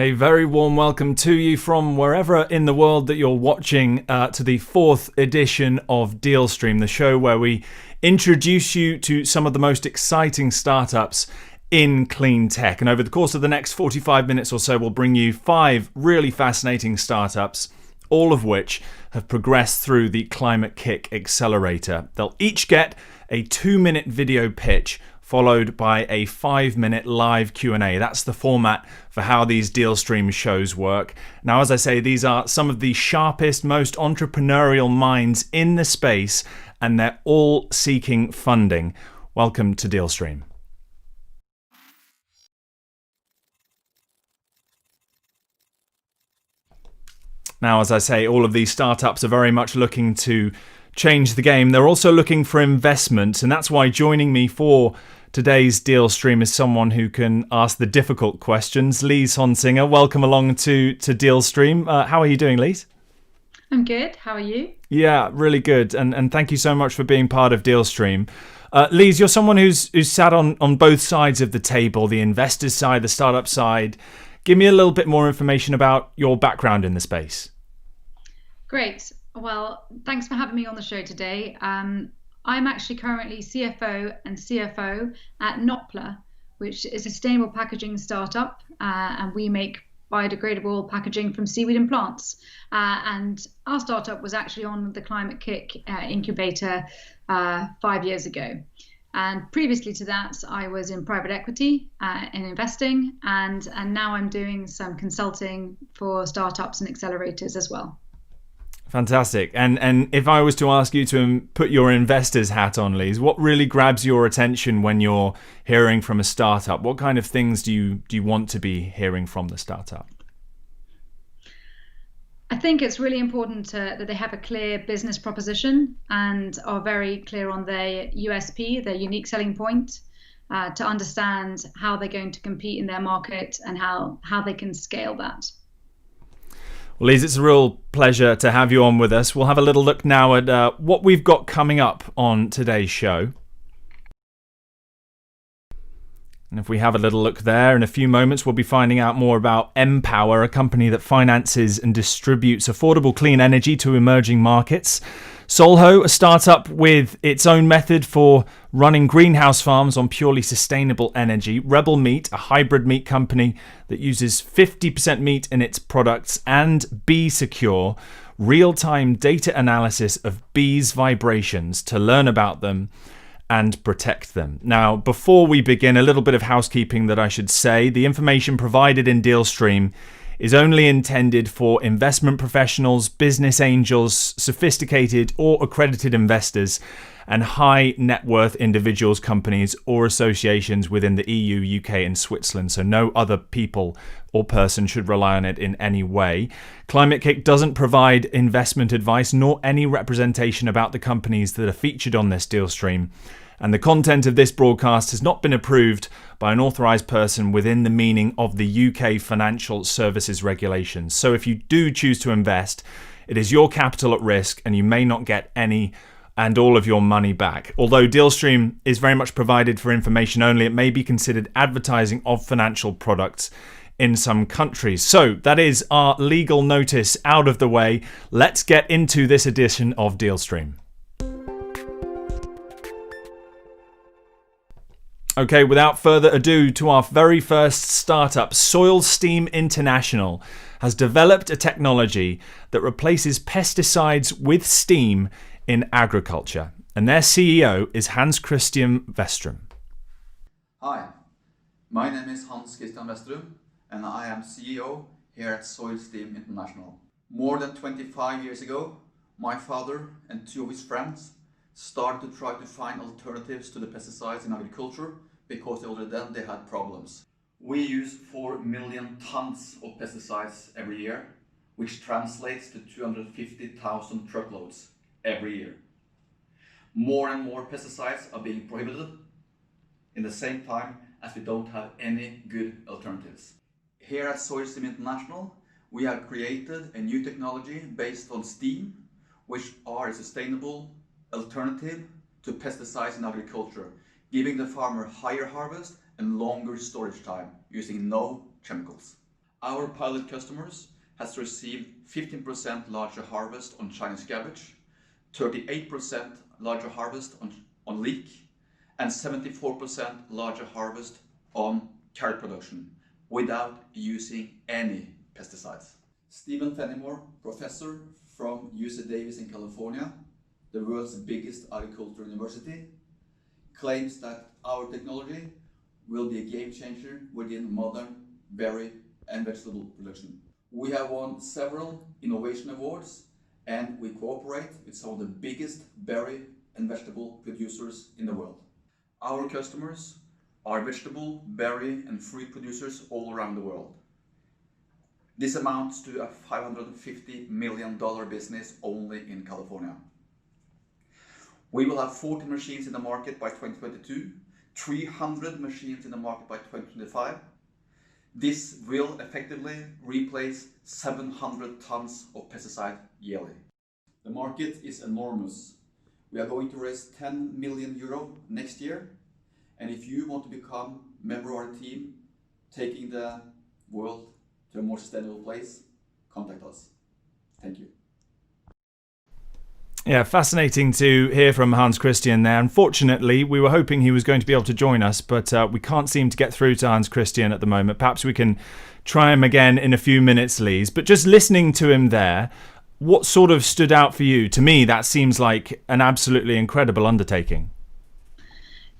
A very warm welcome to you from wherever in the world that you're watching to the fourth edition of Dealstream, the show where we introduce you to some of the most exciting startups in clean tech. And over the course of the next 45 minutes or so, we'll bring you 5 really fascinating startups, all of which have progressed through the Climate-KIC accelerator. They'll each get a 2-minute video pitch followed by a 5-minute live Q&A. That's the format for how these Dealstream shows work. Now, as I say, these are some of the sharpest, most entrepreneurial minds in the space, and they're all seeking funding. Welcome to Dealstream. Now, as I say, all of these startups are very much looking to change the game. They're also looking for investment, and that's why joining me for today's Dealstream is someone who can ask the difficult questions. Lise Honsinger, welcome along to Dealstream. How are you doing, Lise? I'm good. How are you? Yeah, really good. And thank you so much for being part of Dealstream. Lise, you're someone who's sat on both sides of the table, the investors side, the startup side. Give me a little bit more information about your background in the space. Great. Well, thanks for having me on the show today. I'm actually currently CFO and CFO at Nopla, which is a sustainable packaging startup, and we make biodegradable packaging from seaweed and plants. And our startup was actually on the Climate-KIC incubator 5 years ago. And previously to that, I was in private equity in investing, and now I'm doing some consulting for startups and accelerators as well. Fantastic. And if I was to ask you to put your investor's hat on, Lise, what really grabs your attention when you're hearing from a startup? What kind of things do you want to be hearing from the startup? I think it's really important that they have a clear business proposition and are very clear on their USP, their unique selling point, to understand how they're going to compete in their market and how they can scale that. Well, Lise, it's a real pleasure to have you on with us. We'll have a little look now at what we've got coming up on today's show. And if we have a little look there, in a few moments, we'll be finding out more about Mpower, a company that finances and distributes affordable clean energy to emerging markets. Solho, a startup with its own method for running greenhouse farms on purely sustainable energy. Rebel Meat, a hybrid meat company that uses 50% meat in its products. And Bee Secure, real-time data analysis of bees' vibrations to learn about them and protect them. Now, before we begin, a little bit of housekeeping that I should say. The information provided in Dealstream is only intended for investment professionals, business angels, sophisticated or accredited investors, and high net worth individuals, companies, or associations within the EU, UK, and Switzerland. So no other people or person should rely on it in any way. Climate-KIC doesn't provide investment advice nor any representation about the companies that are featured on this Dealstream. And the content of this broadcast has not been approved by an authorised person within the meaning of the UK Financial Services Regulations. So if you do choose to invest, it is your capital at risk and you may not get any and all of your money back. Although Dealstream is very much provided for information only, it may be considered advertising of financial products in some countries. So that is our legal notice out of the way. Let's get into this edition of Dealstream. Okay, without further ado, to our very first startup, Steam International has developed a technology that replaces pesticides with steam in agriculture. And their CEO is Hans Christian Westrum. Hi, my name is Hans Christian Westrum, and I am CEO here at Steam International. More than 25 years ago, my father and 2 of his friends started to try to find alternatives to the pesticides in agriculture because already then they had problems. We use 4 million tons of pesticides every year, which translates to 250,000 truckloads every year. More and more pesticides are being prohibited in the same time as we don't have any good alternatives. Here at Steam International, we have created a new technology based on steam, which are a sustainable alternative to pesticides in agriculture, giving the farmer higher harvest and longer storage time using no chemicals. Our pilot customers has received 15% larger harvest on Chinese cabbage, 38% larger harvest on leek, and 74% larger harvest on carrot production without using any pesticides. Stephen Fenimore, professor from UC Davis in California, the world's biggest agricultural university, claims that our technology will be a game changer within modern berry and vegetable production. We have won several innovation awards and we cooperate with some of the biggest berry and vegetable producers in the world. Our customers are vegetable, berry and fruit producers all around the world. This amounts to a $550 million business only in California. We will have 40 machines in the market by 2022, 300 machines in the market by 2025. This will effectively replace 700 tons of pesticide yearly. The market is enormous. We are going to raise 10 million euro next year. And if you want to become a member of our team, taking the world to a more sustainable place, contact us. Thank you. Yeah, fascinating to hear from Hans Christian there. Unfortunately, we were hoping he was going to be able to join us, but we can't seem to get through to Hans Christian at the moment. Perhaps we can try him again in a few minutes, Lise. But just listening to him there, what sort of stood out for you? To me, that seems like an absolutely incredible undertaking.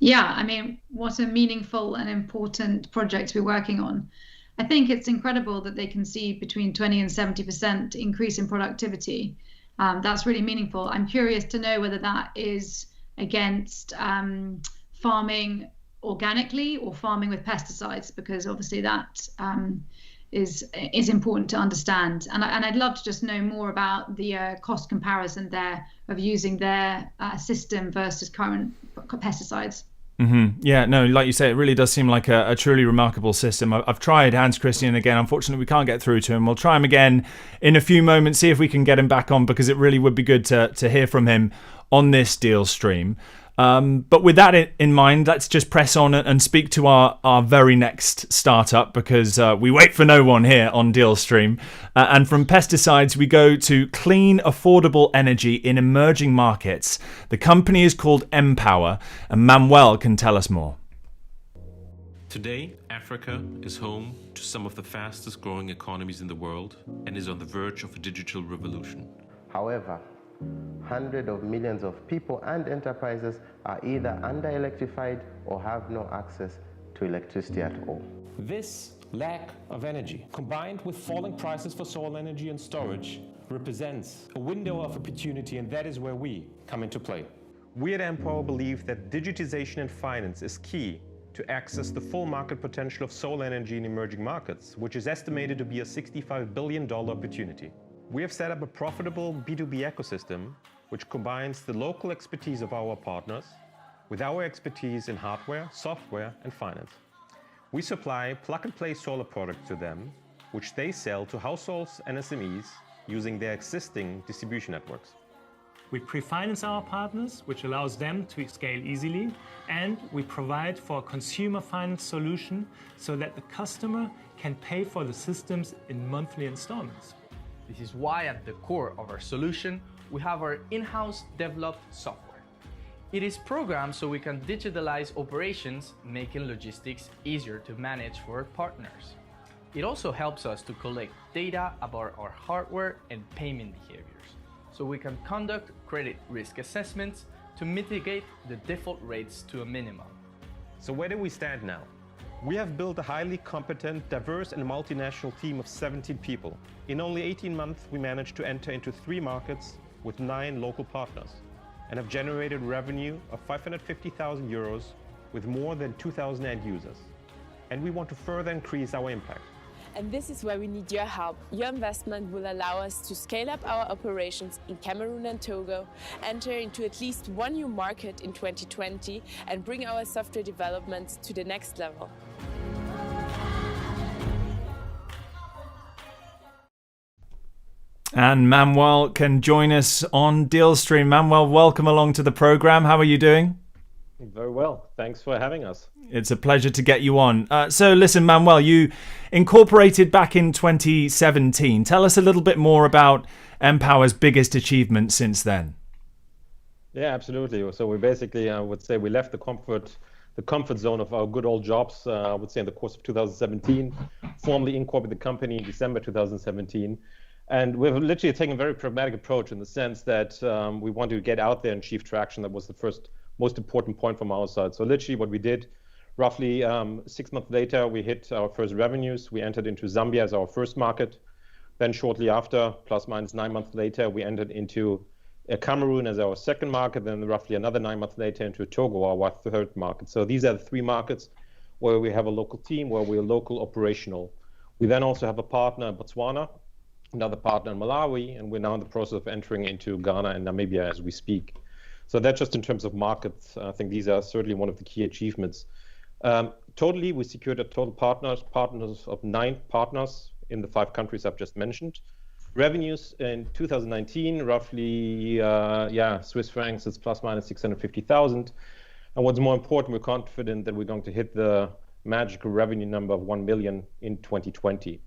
Yeah, I mean, what a meaningful and important project we're working on. I think it's incredible that they can see between 20 and 70% increase in productivity. That's really meaningful. I'm curious to know whether that is against farming organically or farming with pesticides, because obviously that is important to understand. And I'd love to just know more about the cost comparison there of using their system versus current pesticides. Mm-hmm. Yeah, no, like you say, it really does seem like a truly remarkable system. I've tried Hans Christian again. Unfortunately, we can't get through to him. We'll try him again in a few moments, see if we can get him back on, because it really would be good to hear from him on this Dealstream. But with that in mind, let's just press on and speak to our very next startup, because we wait for no one here on Dealstream. And from pesticides, we go to clean, affordable energy in emerging markets. The company is called Mpower, and Manuel can tell us more. Today, Africa is home to some of the fastest growing economies in the world and is on the verge of a digital revolution. However, hundreds of millions of people and enterprises are either under-electrified or have no access to electricity at all. This lack of energy, combined with falling prices for solar energy and storage, represents a window of opportunity, and that is where we come into play. We at Mpower believe that digitization in finance is key to access the full market potential of solar energy in emerging markets, which is estimated to be a $65 billion opportunity. We have set up a profitable B2B ecosystem which combines the local expertise of our partners with our expertise in hardware, software, and finance. We supply plug-and-play solar products to them, which they sell to households and SMEs using their existing distribution networks. We pre-finance our partners, which allows them to scale easily, and we provide for a consumer finance solution so that the customer can pay for the systems in monthly installments. This is why at the core of our solution, we have our in-house developed software. It is programmed so we can digitalize operations, making logistics easier to manage for our partners. It also helps us to collect data about our hardware and payment behaviors, so we can conduct credit risk assessments to mitigate the default rates to a minimum. So where do we stand now? We have built a highly competent, diverse and multinational team of 17 people. In only 18 months, we managed to enter into 3 markets with 9 local partners and have generated revenue of 550,000 euros with more than 2,000 end users. And we want to further increase our impact. And this is where we need your help. Your investment will allow us to scale up our operations in Cameroon and Togo, enter into at least 1 new market in 2020, and bring our software development to the next level. And Manuel can join us on Dealstream. Manuel, welcome along to the program. How are you doing? Very well. Thanks for having us. It's a pleasure to get you on. So listen, Manuel, you incorporated back in 2017. Tell us a little bit more about Mpower's biggest achievement since then. Yeah, absolutely. So we basically, I would say, we left the comfort zone of our good old jobs, I would say in the course of 2017, formally incorporated the company in December 2017. And we've literally taken a very pragmatic approach in the sense that we wanted to get out there and achieve traction. That was the most important point from our side. So literally what we did, roughly 6 months later, we hit our first revenues. We entered into Zambia as our first market. Then shortly after, plus minus 9 months later, we entered into Cameroon as our second market. Then roughly another 9 months later into Togo, our third market. So these are the 3 markets where we have a local team, where we're local operational. We then also have a partner in Botswana, another partner in Malawi, and we're now in the process of entering into Ghana and Namibia as we speak. So that's just in terms of markets. I think these are certainly one of the key achievements. Totally, we secured a total partners of 9 partners in the 5 countries I've just mentioned. Revenues in 2019, roughly, Swiss francs, it's plus minus 650,000. And what's more important, we're confident that we're going to hit the magical revenue number of 1 million in 2020.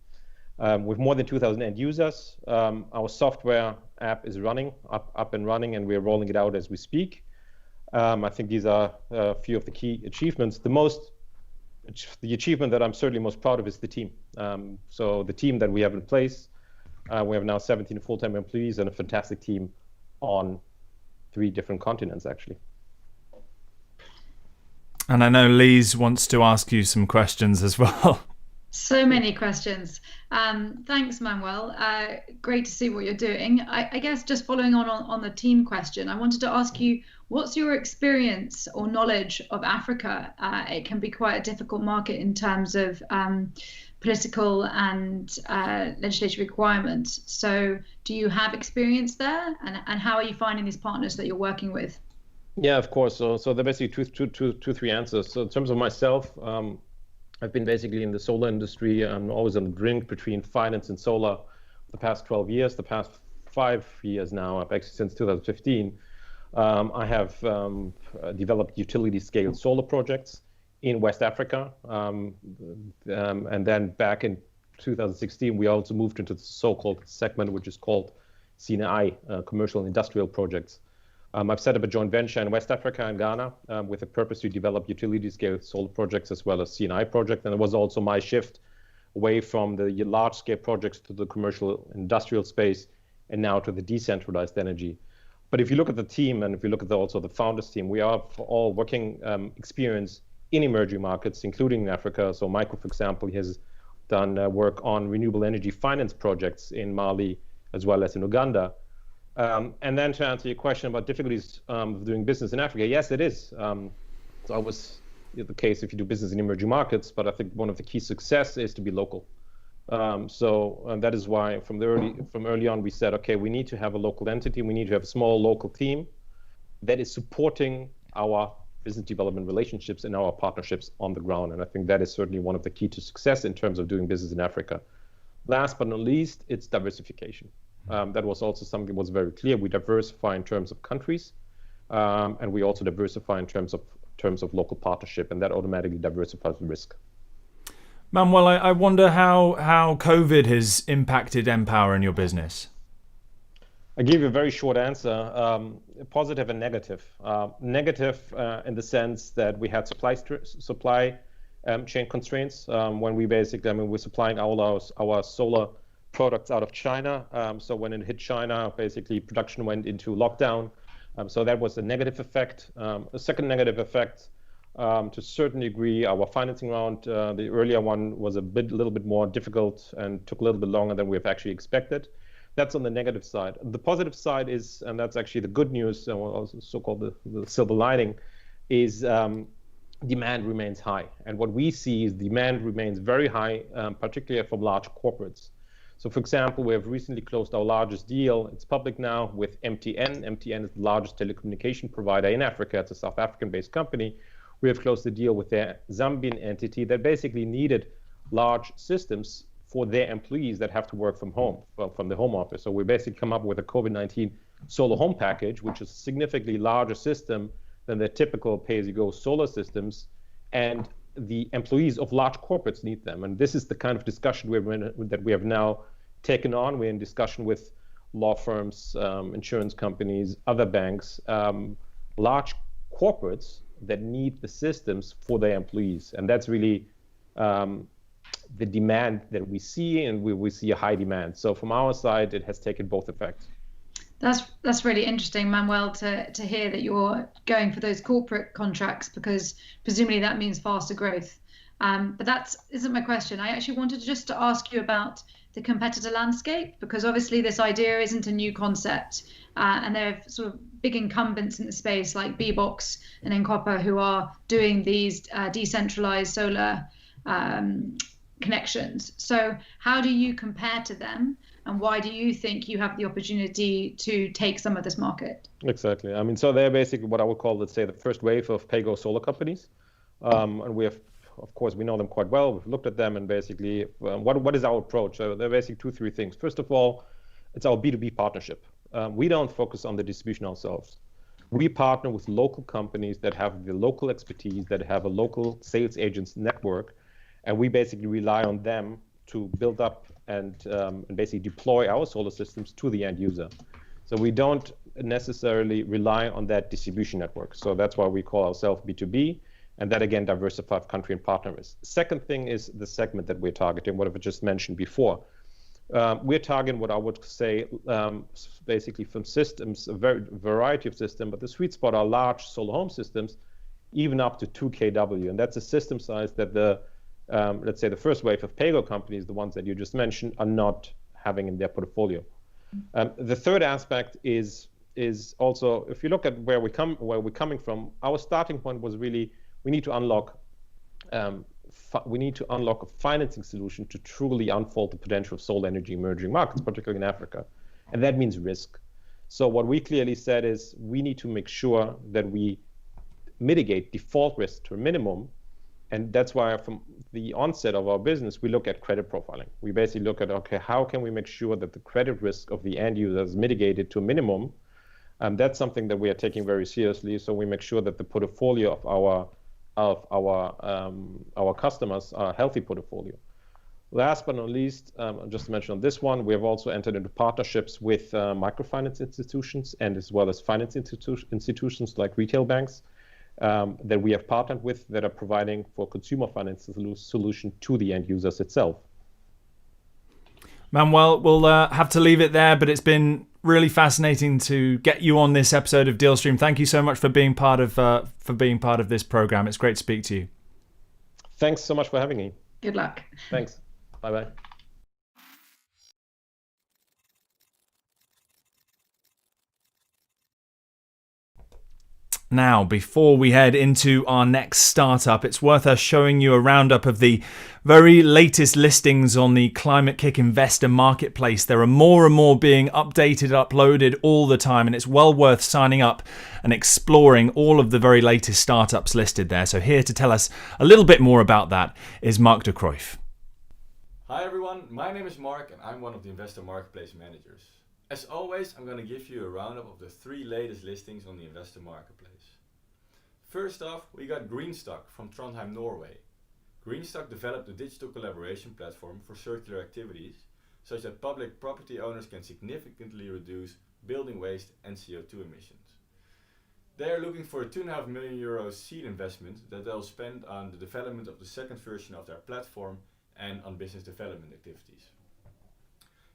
With more than 2,000 end users, our software app is up and running, and we're rolling it out as we speak. I think these are a few of the key achievements. The achievement that I'm certainly most proud of is the team. So the team that we have in place, we have now 17 full-time employees and a fantastic team on 3 different continents, actually. And I know Lise wants to ask you some questions as well. So many questions. Thanks, Manuel. Great to see what you're doing. I guess just following on the team question, I wanted to ask you, what's your experience or knowledge of Africa? It can be quite a difficult market in terms of political and legislative requirements. So do you have experience there? And how are you finding these partners that you're working with? Yeah, of course. So there are basically two, 3 answers. So in terms of myself, I've been basically in the solar industry. I'm always on the brink between finance and solar for the past 12 years, the past 5 years now, actually since 2015. I have developed utility scale solar projects in West Africa. And then back in 2016, we also moved into the so-called segment, which is called C&I, commercial and industrial projects. I've set up a joint venture in West Africa and Ghana with a purpose to develop utility-scale solar projects as well as C&I projects. And it was also my shift away from the large-scale projects to the commercial industrial space and now to the decentralized energy. But if you look at the team and if you look at also the founders team, we are all working experience in emerging markets, including in Africa. So Michael, for example, he has done work on renewable energy finance projects in Mali as well as in Uganda. And then to answer your question about difficulties of doing business in Africa, yes, it is. It's always the case if you do business in emerging markets, but I think one of the key success is to be local. So that is why from early on we said, okay, we need to have a local entity. We need to have a small local team that is supporting our business development relationships and our partnerships on the ground. And I think that is certainly one of the key to success in terms of doing business in Africa. Last but not least, it's diversification. That was also something that was very clear. We diversify in terms of countries, and we also diversify in terms of local partnership, and that automatically diversifies the risk. Manuel, I wonder how COVID has impacted Mpower in your business. I'll give you a very short answer, positive and negative. Negative in the sense that we had supply chain constraints when we basically, we're supplying our solar products out of China. So when it hit China, basically production went into lockdown. So that was a negative effect. A second negative effect, to a certain degree, our financing round, the earlier one was a little bit more difficult and took a little bit longer than we have actually expected. That's on the negative side. The positive side is, and that's actually the good news, also so-called the silver lining, is demand remains high. And what we see is demand remains very high, particularly from large corporates. So for example, we have recently closed our largest deal. It's public now with MTN. MTN is the largest telecommunication provider in Africa. It's a South African-based company. We have closed the deal with their Zambian entity that basically needed large systems for their employees that have to work from home, from the home office. So we basically come up with a COVID-19 Solho home package, which is a significantly larger system than the typical pay-as-you-go solar systems, and the employees of large corporates need them. And this is the kind of discussion that we have now taken on. We're in discussion with law firms, insurance companies, other banks, large corporates that need the systems for their employees. And that's really the demand that we see, and we see a high demand. So from our side, it has taken both effects. That's really interesting, Manuel, to hear that you're going for those corporate contracts, because presumably that means faster growth. But that isn't my question. I actually wanted just to ask you about the competitor landscape, because obviously this idea isn't a new concept, and there are sort of big incumbents in the space like Bbox and Encopa who are doing these decentralized solar connections. So how do you compare to them, and why do you think you have the opportunity to take some of this market? Exactly. I mean, so they're basically what I would call, let's say, the first wave of pay-go solar companies. And we have, of course, we know them quite well. We've looked at them, and basically, what is our approach? So there are basically 2-3 things. First of all, it's our B2B partnership. We don't focus on the distribution ourselves. We partner with local companies that have the local expertise, that have a local sales agents network, and we basically rely on them to build up and basically deploy our solar systems to the end user. So we don't necessarily rely on that distribution network. So that's why we call ourselves B2B, and that again diversified country and partner risk. Second thing is the segment that we're targeting, what I've just mentioned before. We're targeting what I would say basically from systems, a variety of systems, but the sweet spot are large solar home systems, even up to 2 kW, and that's a system size that the let's say the first wave of pay-go companies, the ones that you just mentioned, are not having in their portfolio. The third aspect is also, if you look at where we're coming from, our starting point was really we need to unlock a financing solution to truly unfold the potential of solar energy in emerging markets, particularly in Africa, and that means risk. So what we clearly said is we need to make sure that we mitigate default risk to a minimum. And that's why from the onset of our business, we look at credit profiling. We basically look at, okay, how can we make sure that the credit risk of the end user is mitigated to a minimum? That's something that we are taking very seriously. So we make sure that the portfolio of our customers are a healthy portfolio. Last but not least, just to mention on this one, we have also entered into partnerships with microfinance institutions and as well as finance institutions like retail banks. That we have partnered with that are providing for consumer finance solution to the end users itself. Manuel, we'll have to leave it there, but it's been really fascinating to get you on this episode of Dealstream. Thank you so much for being part of this program. It's great to speak to you. Thanks so much for having me. Good luck. Thanks. Bye-bye. Now, before we head into our next startup, it's worth us showing you a roundup of the very latest listings on the Climate-KIC investor marketplace. There are more and more being updated, uploaded all the time, and it's well worth signing up and exploring all of the very latest startups listed there. So here to tell us a little bit more about that is Mark de Cruyff. Hi everyone, my name is Mark and I'm one of the investor marketplace managers. As always, I'm going to give you a roundup of the 3 latest listings on the investor marketplace. First off, we got Greenstock from Trondheim, Norway. Greenstock developed a digital collaboration platform for circular activities, such that public property owners can significantly reduce building waste and CO2 emissions. They are looking for a €2.5 million seed investment that they'll spend on the development of the second version of their platform and on business development activities.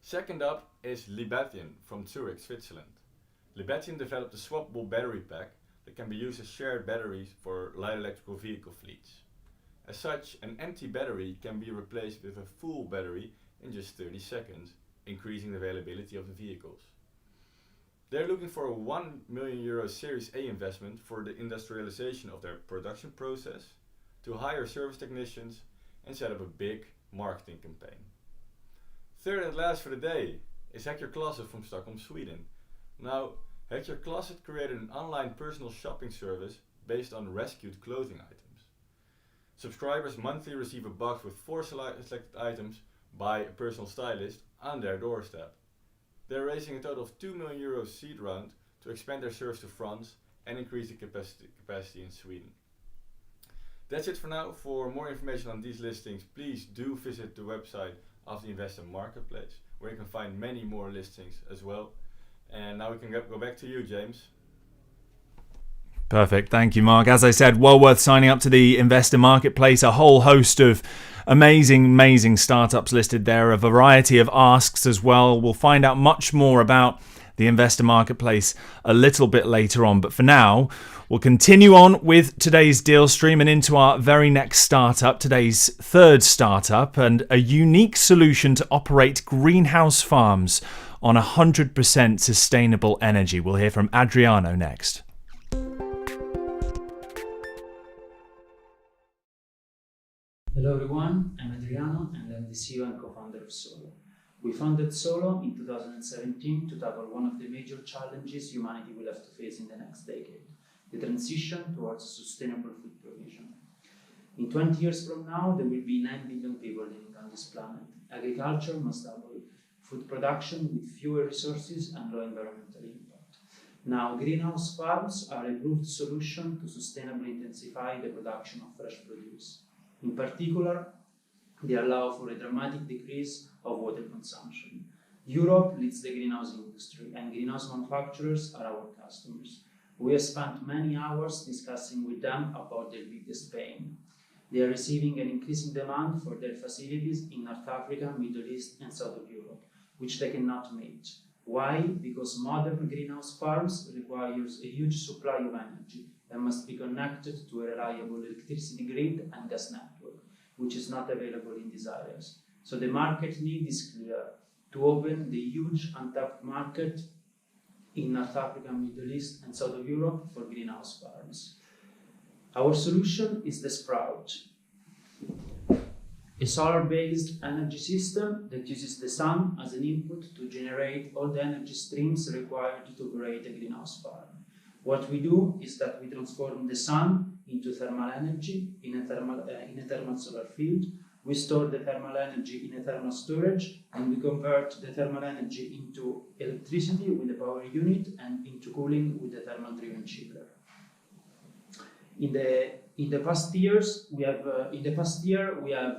Second up is Libathian from Zurich, Switzerland. Libathian developed a swappable battery pack that can be used as shared batteries for light electrical vehicle fleets. As such, an empty battery can be replaced with a full battery in just 30 seconds, increasing the availability of the vehicles. They're looking for a €1 million Series A investment for the industrialization of their production process, to hire service technicians and set up a big marketing campaign. Third and last for the day is Hack Your Closet from Stockholm, Sweden. Now, Hack Your Closet created an online personal shopping service based on rescued clothing items. Subscribers monthly receive a box with 4 selected items by a personal stylist on their doorstep. They're raising a total of €2 million seed round to expand their service to France and increase the capacity in Sweden. That's it for now. For more information on these listings, please do visit the website of the Investor Marketplace, where you can find many more listings as well. And now we can go back to you, James. Perfect. Thank you, Mark. As I said, well worth signing up to the Investor Marketplace. A whole host of amazing startups listed there, a variety of asks as well. We'll find out much more about the Investor Marketplace a little bit later on. But for now, we'll continue on with today's Dealstream and into our very next startup, today's third startup, and a unique solution to operate greenhouse farms on 100% sustainable energy. We'll hear from Adriano next. Hello everyone, I'm Adriano and I'm the CEO and co-founder of Solho. We founded Solho in 2017 to tackle one of the major challenges humanity will have to face in the next decade, the transition towards sustainable food provision. In 20 years from now, there will be 9 billion people living on this planet. Agriculture must double food production with fewer resources and low environmental impact. Now, greenhouse farms are a proved solution to sustainably intensify the production of fresh produce. In particular, they allow for a dramatic decrease of water consumption. Europe leads the greenhouse industry, and greenhouse manufacturers are our customers. We have spent many hours discussing with them about their biggest pain. They are receiving an increasing demand for their facilities in North Africa, Middle East, and South of Europe, which they cannot meet. Why? Because modern greenhouse farms requires a huge supply of energy and must be connected to a reliable electricity grid and gas network, which is not available in these areas. So the market need is clear: to open the huge untapped market in North Africa, Middle East, and South of Europe for greenhouse farms. Our solution is the Sprout, a solar-based energy system that uses the sun as an input to generate all the energy streams required to operate a greenhouse farm. What we do is that we transform the sun into thermal energy in a thermal solar field. We store the thermal energy in a thermal storage, and we convert the thermal energy into electricity with a power unit and into cooling with a thermal-driven chiller. In the past year, we have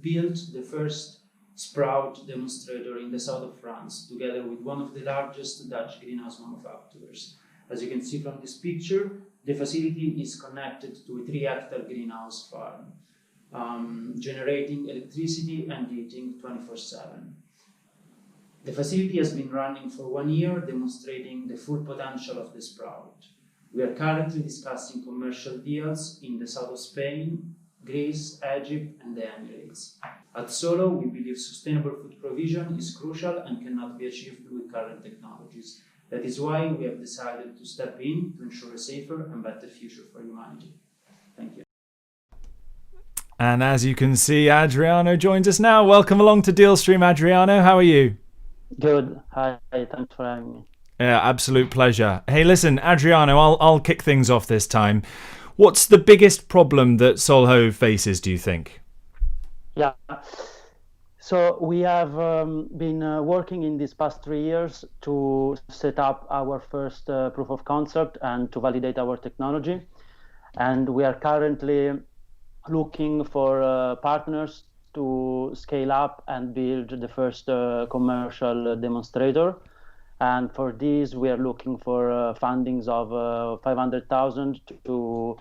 built the first Sprout demonstrator in the south of France, together with one of the largest Dutch greenhouse manufacturers. As you can see from this picture, the facility is connected to a 3-hectare greenhouse farm, generating electricity and heating 24/7. The facility has been running for 1 year, demonstrating the full potential of the Sprout. We are currently discussing commercial deals in the south of Spain, Greece, Egypt, and the Emirates. At Solho, we believe sustainable food provision is crucial and cannot be achieved with current technologies. That is why we have decided to step in to ensure a safer and better future for humanity. Thank you. And as you can see, Adriano joins us now. Welcome along to Dealstream, Adriano. How are you? Good. Hi. Thanks for having me. Yeah, absolute pleasure. Hey, listen, Adriano, I'll kick things off this time. What's the biggest problem that Solho faces, do you think? Yeah. So we have been working in these past 3 years to set up our first proof of concept and to validate our technology. And we are currently looking for partners to scale up and build the first commercial demonstrator. And for this, we are looking for fundings of 500,000 to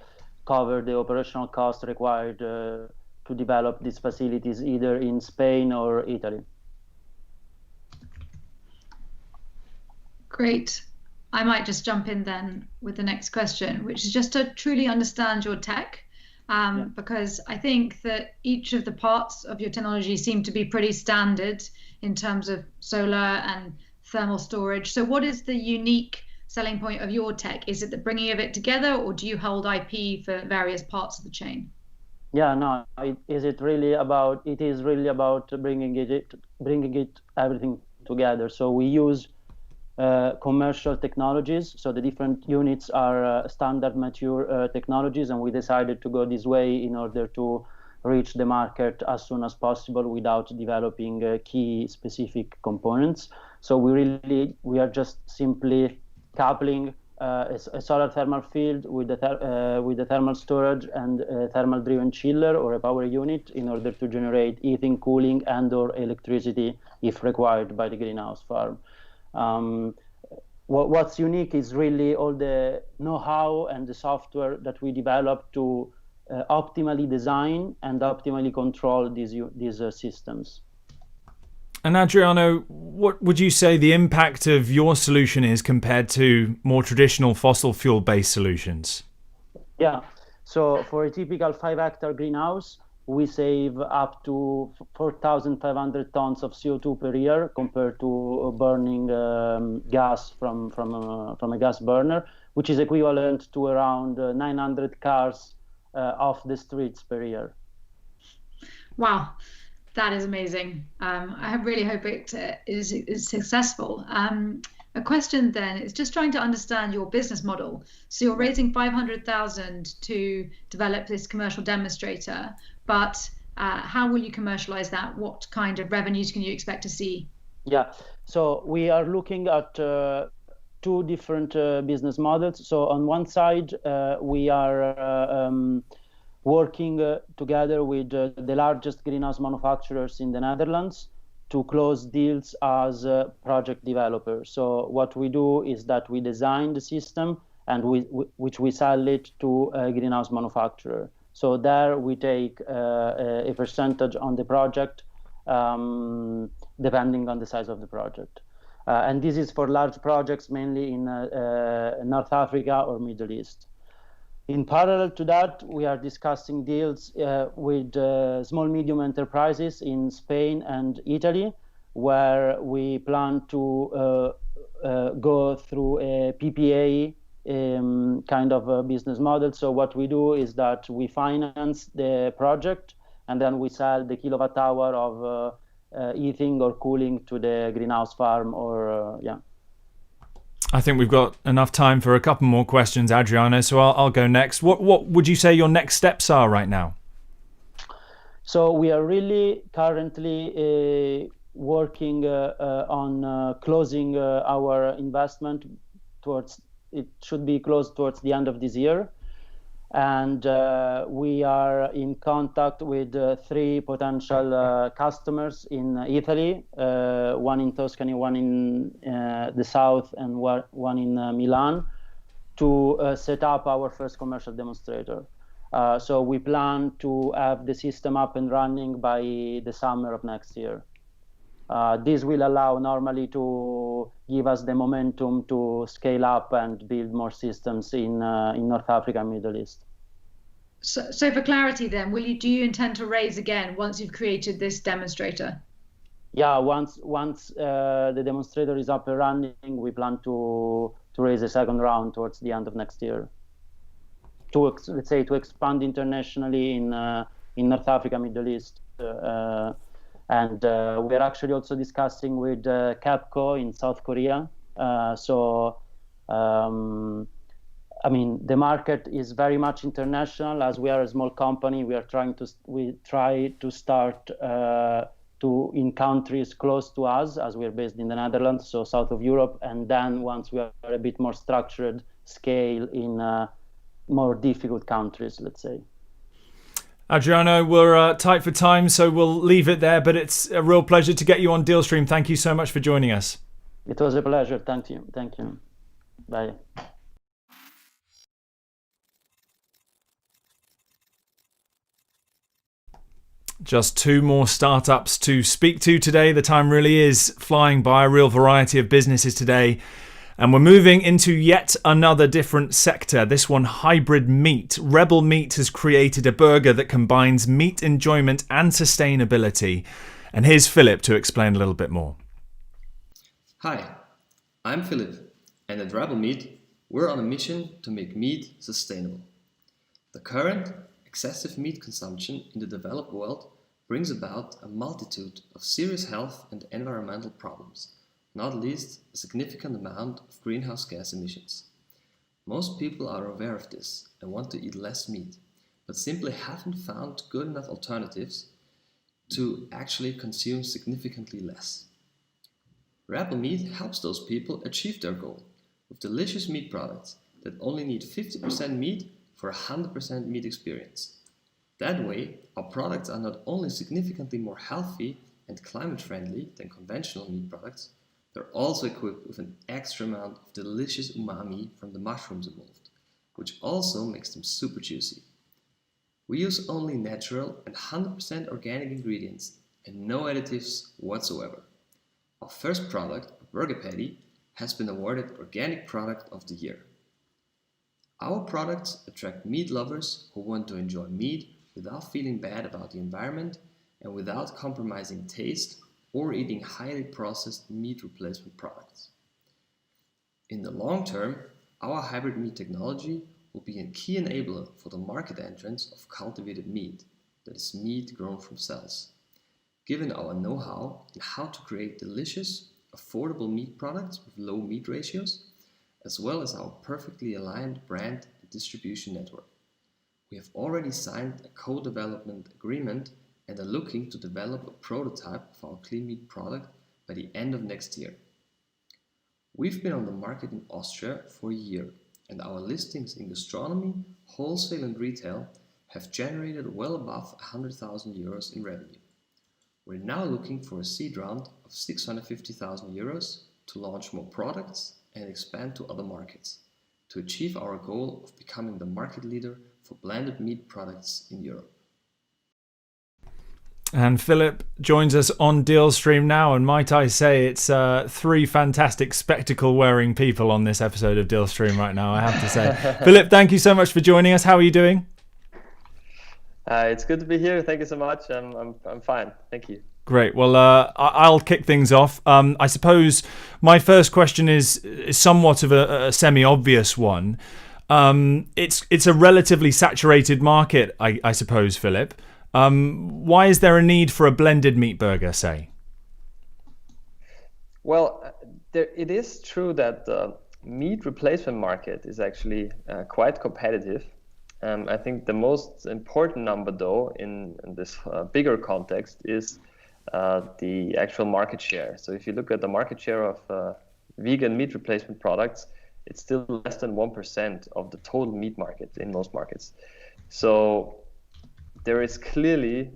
cover the operational costs required to develop these facilities either in Spain or Italy. Great. I might just jump in then with the next question, which is just to truly understand your tech, because I think that each of the parts of your technology seem to be pretty standard in terms of solar and thermal storage. So what is the unique selling point of your tech? Is it the bringing of it together, or do you hold IP for various parts of the chain? Yeah, no, it is really about bringing it everything together. So we use commercial technologies. So the different units are standard mature technologies, and we decided to go this way in order to reach the market as soon as possible without developing key specific components. So we are just simply coupling a solar thermal field with the thermal storage and a thermal driven chiller or a power unit in order to generate heating, cooling, and/or electricity if required by the greenhouse farm. What's unique is really all the know-how and the software that we developed to optimally design and optimally control these systems. And Adriano, what would you say the impact of your solution is compared to more traditional fossil fuel-based solutions? Yeah, so for a typical 5-hectare greenhouse, we save up to 4,500 tons of CO2 per year compared to burning gas from a gas burner, which is equivalent to around 900 cars off the streets per year. Wow, that is amazing. I really hope it is successful. A question then is just trying to understand your business model. So you're raising 500,000 to develop this commercial demonstrator, but how will you commercialize that? What kind of revenues can you expect to see? Yeah, so we are looking at 2 different business models. So on one side, we are working together with the largest greenhouse manufacturers in the Netherlands to close deals as project developers. So what we do is that we design the system and which we sell it to a greenhouse manufacturer. So there we take a percentage on the project depending on the size of the project. And this is for large projects mainly in North Africa or Middle East. In parallel to that, we are discussing deals with small, medium enterprises in Spain and Italy, where we plan to go through a PPA kind of a business model. So what we do is that we finance the project and then we sell the kilowatt hour of heating or cooling to the greenhouse farm or yeah. I think we've got enough time for a couple more questions, Adriano, so I'll go next. What would you say your next steps are right now? So we are really currently working on closing our investment it should be closed towards the end of this year. And we are in contact with 3 potential customers in Italy, one in Tuscany, one in the south, and one in Milan, to set up our first commercial demonstrator. So we plan to have the system up and running by the summer of next year. This will allow normally to give us the momentum to scale up and build more systems in North Africa and Middle East. So for clarity then, do you intend to raise again once you've created this demonstrator? Yeah, once the demonstrator is up and running, we plan to raise a second round towards the end of next year. To expand internationally in North Africa, Middle East. And we're actually also discussing with Capco in South Korea. I mean, the market is very much international. As we are a small company, we try to start in countries close to us, as we're based in the Netherlands, so south of Europe, and then once we are a bit more structured, scale in more difficult countries, let's say. Adriano, we're tight for time, so we'll leave it there, but it's a real pleasure to get you on Dealstream. Thank you so much for joining us. It was a pleasure. Thank you. Bye. Just 2 more startups to speak to today. The time really is flying by, a real variety of businesses today. And we're moving into yet another different sector, this one hybrid meat. Rebel Meat has created a burger that combines meat enjoyment and sustainability. And here's Philip to explain a little bit more. Hi, I'm Philip, and at Rebel Meat, we're on a mission to make meat sustainable. The current excessive meat consumption in the developed world brings about a multitude of serious health and environmental problems, not least a significant amount of greenhouse gas emissions. Most people are aware of this and want to eat less meat, but simply haven't found good enough alternatives to actually consume significantly less. Rebel Meat helps those people achieve their goal with delicious meat products that only need 50% meat for 100% meat experience. That way, our products are not only significantly more healthy and climate friendly than conventional meat products, they're also equipped with an extra amount of delicious umami from the mushrooms involved, which also makes them super juicy. We use only natural and 100% organic ingredients and no additives whatsoever. Our first product, a burger patty, has been awarded Organic Product of the Year. Our products attract meat lovers who want to enjoy meat without feeling bad about the environment and without compromising taste or eating highly processed meat replacement products. In the long term, our hybrid meat technology will be a key enabler for the market entrance of cultivated meat, that is meat grown from cells. Given our know-how in how to create delicious, affordable meat products with low meat ratios, as well as our perfectly aligned brand and distribution network. We have already signed a co-development agreement and are looking to develop a prototype of our clean meat product by the end of next year. We've been on the market in Austria for a year, and our listings in gastronomy, wholesale and retail have generated well above 100,000 euros in revenue. We're now looking for a seed round of 650,000 euros to launch more products and expand to other markets, to achieve our goal of becoming the market leader for blended meat products in Europe. And Philip joins us on Dealstream now, and might I say it's three fantastic spectacle-wearing people on this episode of Dealstream right now, I have to say. Philip, thank you so much for joining us. How are you doing? It's good to be here. Thank you so much. I'm fine. Thank you. Great. Well, I'll kick things off. I suppose my first question is somewhat of a semi-obvious one. It's a relatively saturated market, I suppose, Philip. Why is there a need for a blended meat burger, say? Well, it is true that the meat replacement market is actually quite competitive. I think the most important number, though, in this bigger context is the actual market share. So if you look at the market share of vegan meat replacement products, it's still less than 1% of the total meat market in most markets. So there is clearly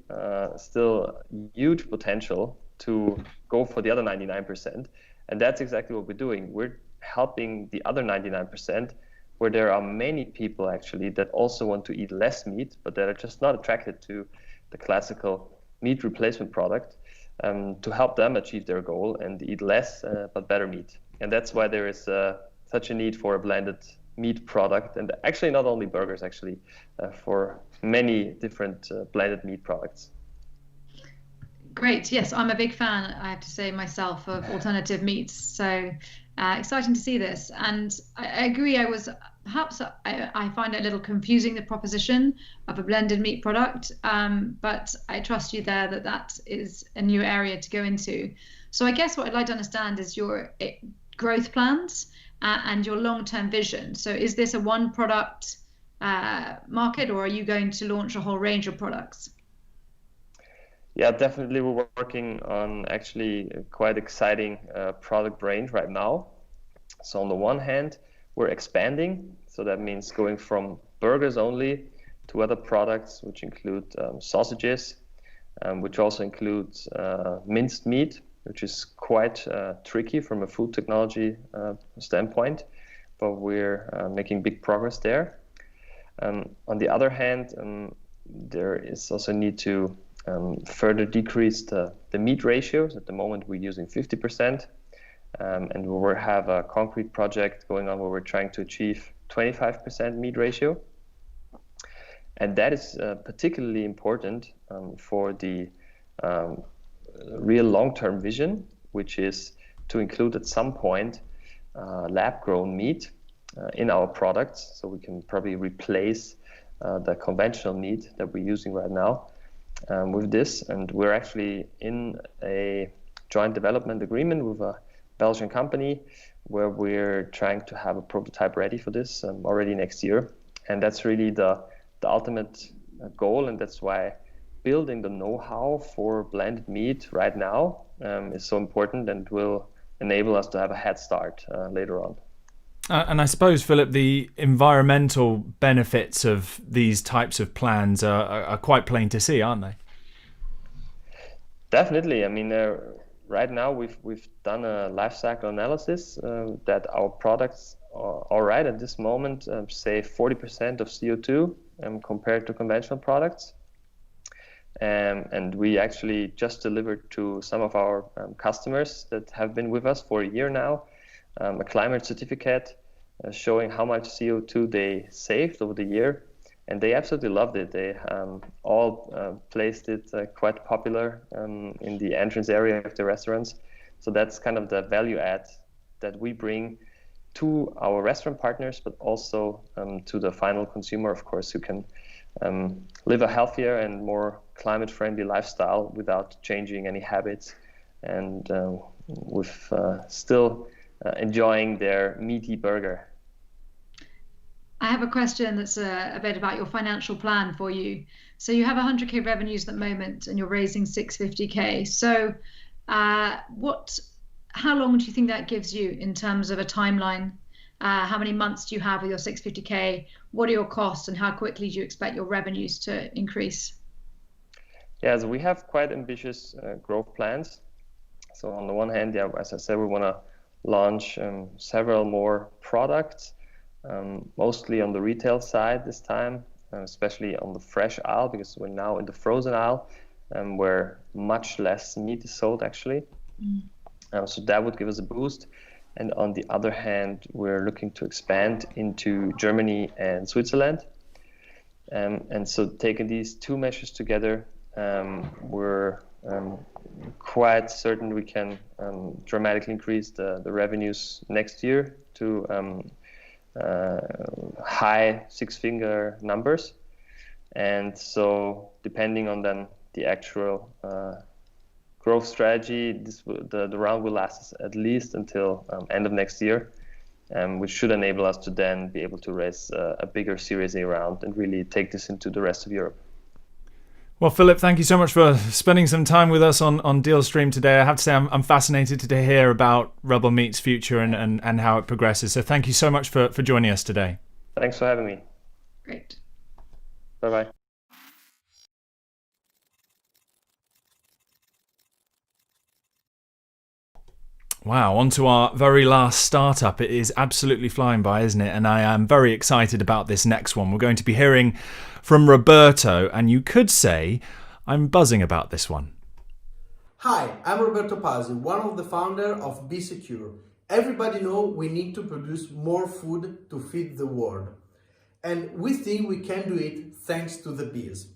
still huge potential to go for the other 99%. And that's exactly what we're doing. We're helping the other 99%, where there are many people actually that also want to eat less meat, but that are just not attracted to the classical meat replacement product, to help them achieve their goal and eat less but better meat. And that's why there is such a need for a blended meat product, and actually not only burgers, actually for many different blended meat products. Great. Yes, I'm a big fan, I have to say myself, of alternative meats. So exciting to see this. And I agree, I find it a little confusing, the proposition of a blended meat product, but I trust you there that is a new area to go into. So I guess what I'd like to understand is your growth plans and your long-term vision. So is this a one product market, or are you going to launch a whole range of products? Yeah, definitely. We're working on actually a quite exciting product range right now. So on the one hand, we're expanding. So that means going from burgers only to other products, which include sausages, which also includes minced meat, which is quite tricky from a food technology standpoint, but we're making big progress there. On the other hand, there is also a need to further decrease the meat ratios. At the moment, we're using 50%, and we have a concrete project going on where we're trying to achieve 25% meat ratio. And that is particularly important for the real long-term vision, which is to include at some point lab-grown meat in our products, so we can probably replace the conventional meat that we're using right now with this. And we're actually in a joint development agreement with a Belgian company where we're trying to have a prototype ready for this already next year. And that's really the ultimate goal, and that's why building the know-how for blended meat right now is so important and will enable us to have a head start later on. And I suppose, Philip, the environmental benefits of these types of plans are quite plain to see, aren't they? Definitely. I mean, right now we've done a life cycle analysis that our products are all right at this moment, save 40% of CO2 compared to conventional products. And we actually just delivered to some of our customers that have been with us for a year now a climate certificate showing how much CO2 they saved over the year. And they absolutely loved it. They all placed it quite popular in the entrance area of the restaurants. So that's kind of the value add that we bring to our restaurant partners, but also to the final consumer, of course, who can live a healthier and more climate-friendly lifestyle without changing any habits, and with still enjoying their meaty burger. I have a question that's a bit about your financial plan for you. So you have 100k revenues at the moment, and you're raising 650k. So, how long do you think that gives you in terms of a timeline? How many months do you have with your 650k? What are your costs, and how quickly do you expect your revenues to increase? Yeah, so we have quite ambitious growth plans. So on the one hand, yeah, as I said, we want to launch several more products. Mostly on the retail side this time, especially on the fresh aisle, because we're now in the frozen aisle, where much less meat is sold actually. So that would give us a boost. And on the other hand, we're looking to expand into Germany and Switzerland. And so taking these two measures together, we're quite certain we can dramatically increase the revenues next year to high six-figure numbers. And so depending on then the actual growth strategy, the round will last at least until end of next year, which should enable us to then be able to raise a bigger Series A round and really take this into the rest of Europe. Well, Philip, thank you so much for spending some time with us on Dealstream today. I have to say I'm fascinated to hear about Rebel Meat's future and how it progresses. So thank you so much for joining us today. Thanks for having me. Great. Bye-bye. Wow, on to our very last startup. It is absolutely flying by, isn't it? And I am very excited about this next one. We're going to be hearing from Roberto, and you could say I'm buzzing about this one. Hi, I'm Roberto Pazzi, one of the founders of Be Secure. Everybody knows we need to produce more food to feed the world. And we think we can do it thanks to the bees.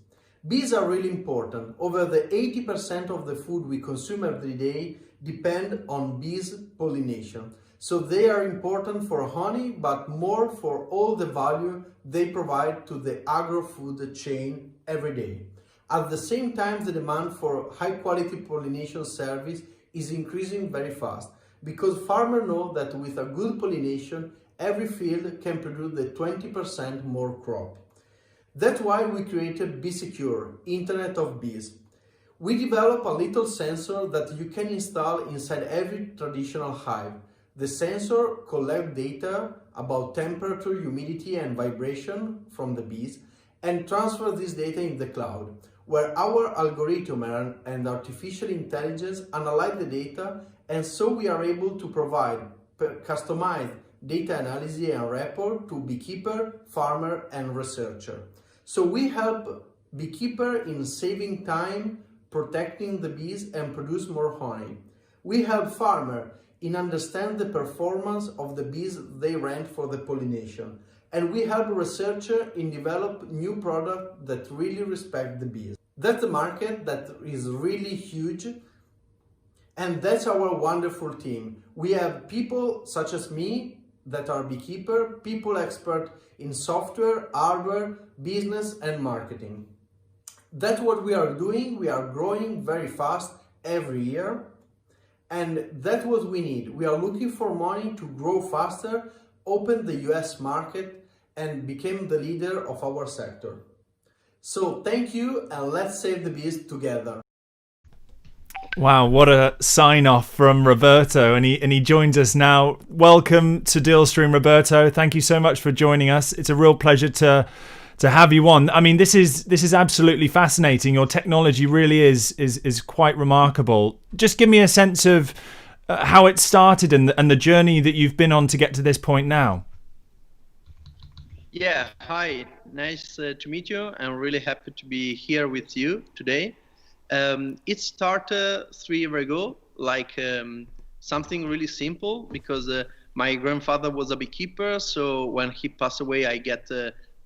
Bees are really important. Over the 80% of the food we consume every day depend on bees pollination. So they are important for honey, but more for all the value they provide to the agro-food chain every day. At the same time, the demand for high-quality pollination service is increasing very fast because farmers know that with a good pollination, every field can produce the 20% more crop. That's why we created Be Secure, Internet of Bees. We developed a little sensor that you can install inside every traditional hive. The sensor collects data about temperature, humidity, and vibration from the bees and transfers this data in the cloud, where our algorithm and artificial intelligence analyze the data, and so we are able to provide customized data analysis and report to beekeeper, farmer, and researcher. So we help beekeeper in saving time, protecting the bees, and produce more honey. We help farmer in understand the performance of the bees they rent for the pollination. And we help researcher in develop new products that really respect the bees. That's a market that is really huge. And that's our wonderful team. We have people such as me that are beekeeper, people expert in software, hardware, business, and marketing. That's what we are doing. We are growing very fast every year. And that's what we need. We are looking for money to grow faster, open the US market, and become the leader of our sector. So thank you, and let's save the bees together. Wow, what a sign-off from Roberto, and he joins us now. Welcome to Dealstream, Roberto. Thank you so much for joining us. It's a real pleasure to have you on. I mean, this is absolutely fascinating. Your technology really is quite remarkable. Just give me a sense of how it started and the journey that you've been on to get to this point now. Yeah, hi. Nice to meet you. I'm really happy to be here with you today. It started 3 years ago, like something really simple, because my grandfather was a beekeeper. So when he passed away, I get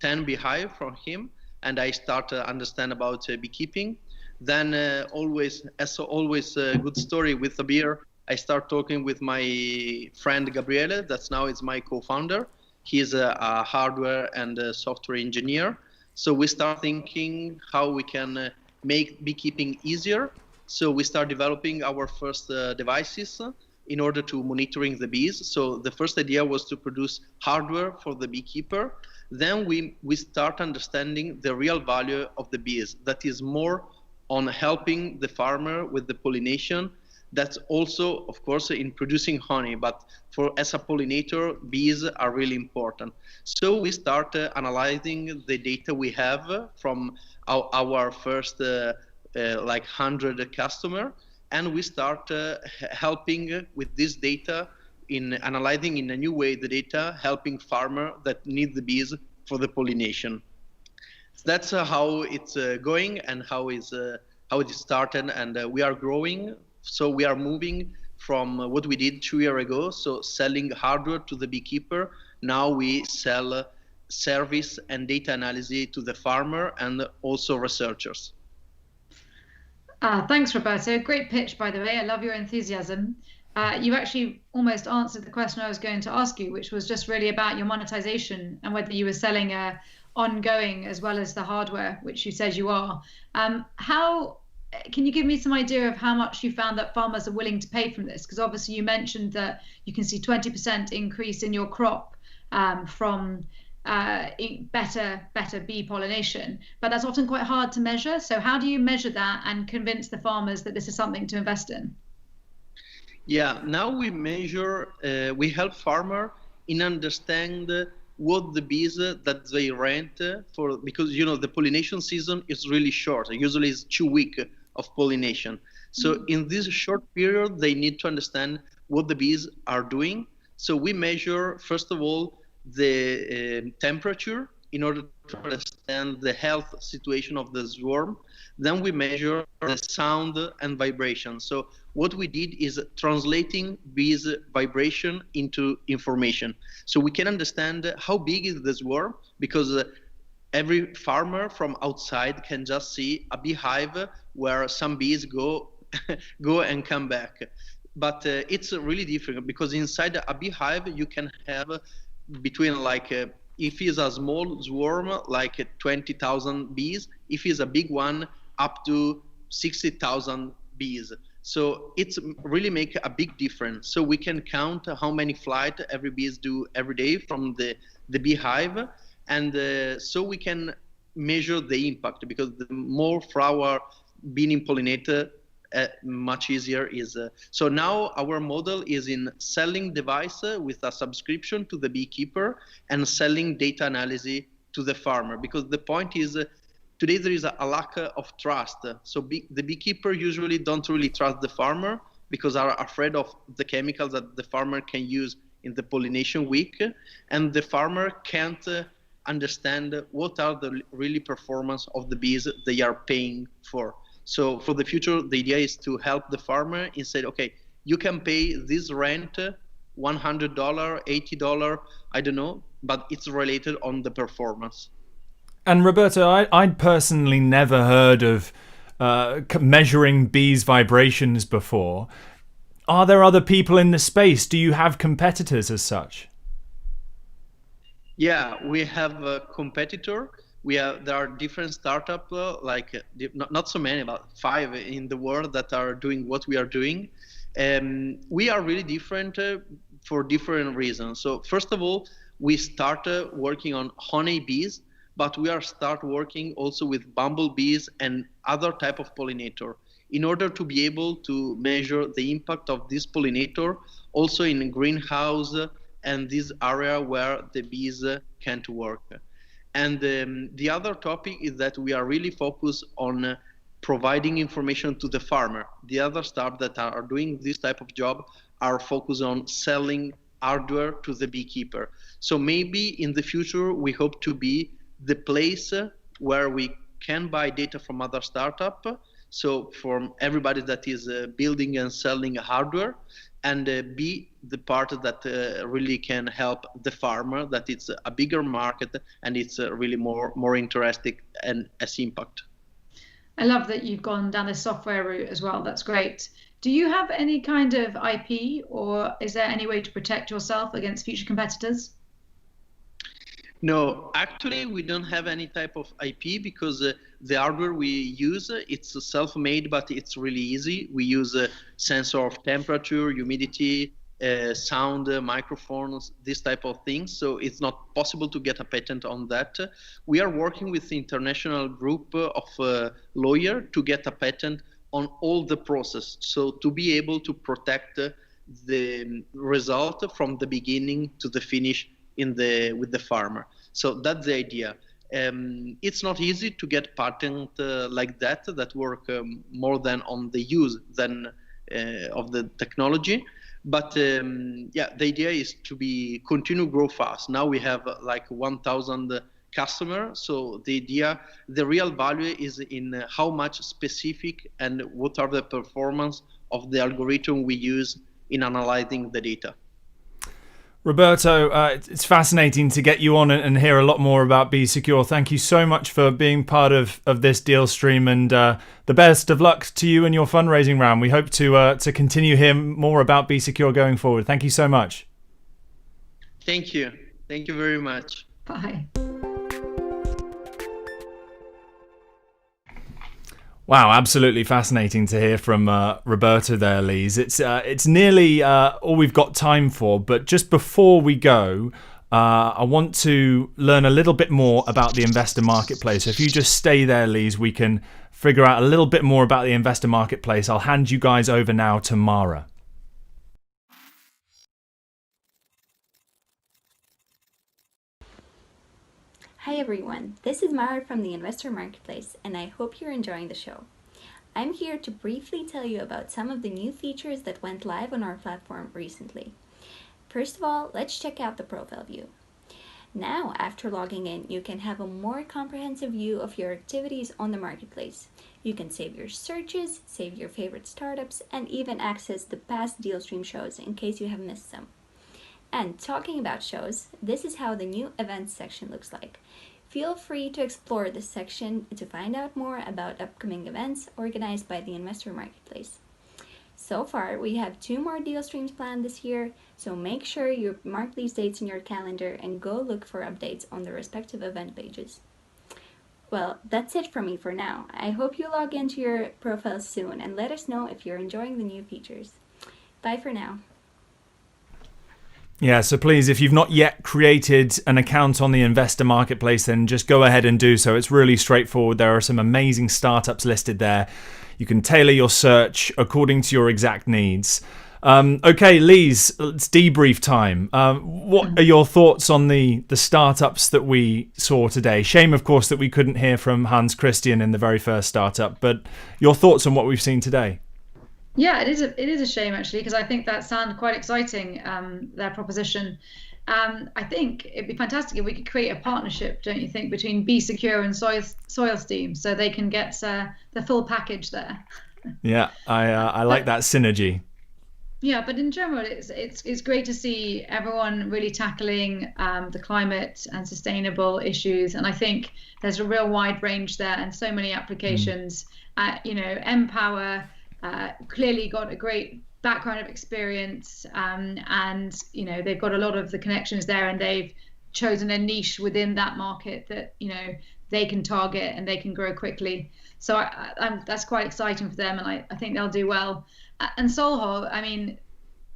10 beehive from him, and I start to understand about beekeeping. Then always, as always, a good story with the beer. I start talking with my friend Gabriele, that's now is my co-founder. He's a hardware and a software engineer. So we start thinking how we can make beekeeping easier. So we start developing our first devices in order to monitoring the bees. So the first idea was to produce hardware for the beekeeper. Then we start understanding the real value of the bees. That is more on helping the farmer with the pollination. That's also, of course, in producing honey, but as a pollinator, bees are really important. So we start analyzing the data we have from our first like 100 customer, and we start helping with this data in analyzing in a new way the data, helping farmer that need the bees for the pollination. That's how it's going and how it started, and we are growing. So we are moving from what we did 2 years ago, so selling hardware to the beekeeper. Now we sell service and data analysis to the farmer and also researchers. Thanks, Roberto. Great pitch, by the way. I love your enthusiasm. You actually almost answered the question I was going to ask you, which was just really about your monetization and whether you were selling ongoing as well as the hardware, which you said you are. Can you give me some idea of how much you found that farmers are willing to pay from this? Because obviously you mentioned that you can see 20% increase in your crop from better bee pollination, but that's often quite hard to measure. So how do you measure that and convince the farmers that this is something to invest in? Yeah, now we measure, we help farmer in understand what the bees that they rent for, because the pollination season is really short. Usually it's 2 weeks of pollination. So in this short period, they need to understand what the bees are doing. So we measure, first of all, the temperature in order to understand the health situation of the swarm. Then we measure the sound and vibration. So what we did is translating bees vibration into information. So we can understand how big is the swarm, because every farmer from outside can just see a beehive where some bees go and come back. But it's really different, because inside a beehive you can have between if it's a small swarm, like 20,000 bees, if it's a big one, up to 60,000 bees. So it's really make a big difference. So we can count how many flights every bees do every day from the beehive. And so we can measure the impact, because the more flower being pollinated, much easier is. So now our model is in selling device with a subscription to the beekeeper and selling data analysis to the farmer, because the point is today there is a lack of trust. So the beekeeper usually don't really trust the farmer, because are afraid of the chemicals that the farmer can use in the pollination week, and the farmer can't understand what are the really performance of the bees they are paying for. So for the future, the idea is to help the farmer and say, okay, you can pay this rent, $100, $80, I don't know, but it's related on the performance. And Roberto, I'd personally never heard of measuring bees' vibrations before. Are there other people in the space? Do you have competitors as such? Yeah, we have a competitor. There are different startups, not so many, about 5 in the world that are doing what we are doing. We are really different for different reasons. So first of all, we started working on honey bees, but we are start working also with bumblebees and other type of pollinator in order to be able to measure the impact of this pollinator also in a greenhouse and this area where the bees can't work. And the other topic is that we are really focused on providing information to the farmer. The other staff that are doing this type of job are focused on selling hardware to the beekeeper. So maybe in the future, we hope to be the place where we can buy data from other startups. So from everybody that is building and selling hardware, and be the part that really can help the farmer, that it's a bigger market and it's really more interesting and has impact. I love that you've gone down the software route as well. That's great. Do you have any kind of IP, or is there any way to protect yourself against future competitors? No, actually, we don't have any type of IP because the hardware we use, it's self-made, but it's really easy. We use a sensor of temperature, humidity, sound, microphones, this type of things. So it's not possible to get a patent on that. We are working with the international group of lawyers to get a patent on all the process. So to be able to protect the result from the beginning to the finish with the farmer. So that's the idea. It's not easy to get patent like that work more than on the use than of the technology. But yeah, the idea is to continue grow fast. Now we have like 1,000 customers. So the real value is in how much specific and what are the performance of the algorithm we use in analyzing the data. Roberto, it's fascinating to get you on and hear a lot more about Be Secure. Thank you so much for being part of this Dealstream, and the best of luck to you and your fundraising round. We hope to continue hearing more about Be Secure going forward. Thank you so much. Thank you. Thank you very much. Bye. Wow, absolutely fascinating to hear from Roberto there, Lise. It's nearly all we've got time for, but just before we go, I want to learn a little bit more about the investor marketplace. So if you just stay there, Lise, we can figure out a little bit more about the investor marketplace. I'll hand you guys over now to Mara. Hi everyone, this is Mara from the Investor Marketplace, and I hope you're enjoying the show. I'm here to briefly tell you about some of the new features that went live on our platform recently. First of all, let's check out the profile view. Now, after logging in, you can have a more comprehensive view of your activities on the marketplace. You can save your searches, save your favorite startups, and even access the past Dealstream shows in case you have missed some. And talking about shows, this is how the new events section looks like. Feel free to explore this section to find out more about upcoming events organized by the Investor Marketplace. So far, we have 2 more Dealstreams planned this year, so make sure you mark these dates in your calendar and go look for updates on the respective event pages. Well, that's it from me for now. I hope you log into your profiles soon and let us know if you're enjoying the new features. Bye for now. Yeah, so please, if you've not yet created an account on the Investor Marketplace, then just go ahead and do so. It's really straightforward. There are some amazing startups listed there. You can tailor your search according to your exact needs. Okay, Lise, it's debrief time. What are your thoughts on the startups that we saw today? Shame, of course, that we couldn't hear from Hans Christian in the very first startup, but your thoughts on what we've seen today? Yeah, it is a shame actually, because I think that sounded quite exciting, their proposition. I think it'd be fantastic if we could create a partnership, don't you think, between Be Secure and SoilSteam, so they can get the full package there. Yeah, I like that synergy. Yeah, but in general, it's great to see everyone really tackling the climate and sustainable issues, and I think there's a real wide range there and so many applications. Mpower clearly got a great background of experience, and they've got a lot of the connections there, and they've chosen a niche within that market that they can target and they can grow quickly. So that's quite exciting for them, and I think they'll do well. And Solho, I mean,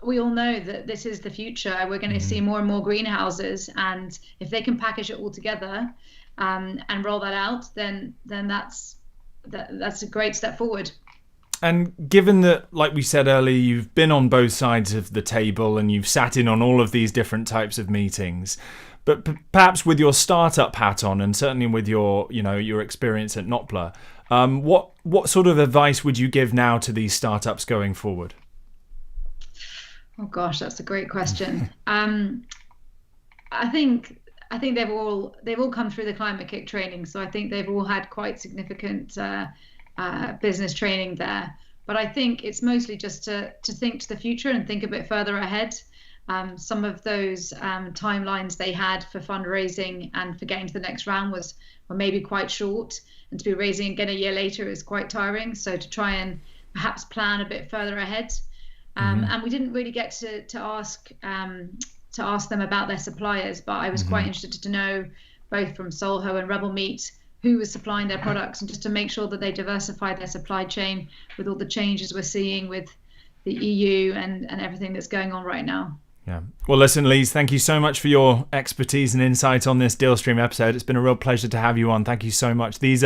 we all know that this is the future. We're going to see more and more greenhouses, and if they can package it all together, and roll that out, then that's a great step forward. And given that, like we said earlier, you've been on both sides of the table and you've sat in on all of these different types of meetings, but perhaps with your startup hat on, and certainly with your experience at Nopla, what sort of advice would you give now to these startups going forward? Oh gosh, that's a great question. I think they've all come through the Climate-KIC training, so I think they've all had quite significant business training there. But I think it's mostly just to think to the future and think a bit further ahead. Some of those timelines they had for fundraising and for getting to the next round were maybe quite short, and to be raising again a year later is quite tiring. So to try and perhaps plan a bit further ahead. And we didn't really get to ask them about their suppliers, but I was quite interested to know, both from Solho and Rebel Meat, who was supplying their products, and just to make sure that they diversify their supply chain with all the changes we're seeing with the EU and everything that's going on right now. Yeah. Well, listen, Lise, thank you so much for your expertise and insight on this Dealstream episode. It's been a real pleasure to have you on. Thank you so much. These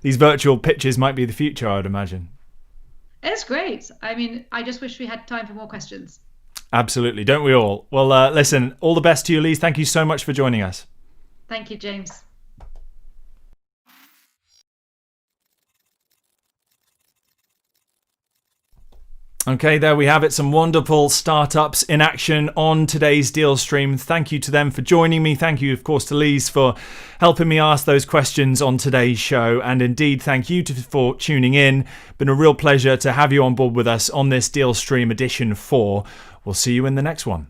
virtual pitches might be the future, I would imagine. It's great. I mean, I just wish we had time for more questions. Absolutely. Don't we all? Well, listen, all the best to you, Lise. Thank you so much for joining us. Thank you, James. Okay, there we have it. Some wonderful startups in action on today's Dealstream. Thank you to them for joining me. Thank you, of course, to Lise for helping me ask those questions on today's show. And indeed, thank you for tuning in. Been a real pleasure to have you on board with us on this Dealstream edition 4. We'll see you in the next one.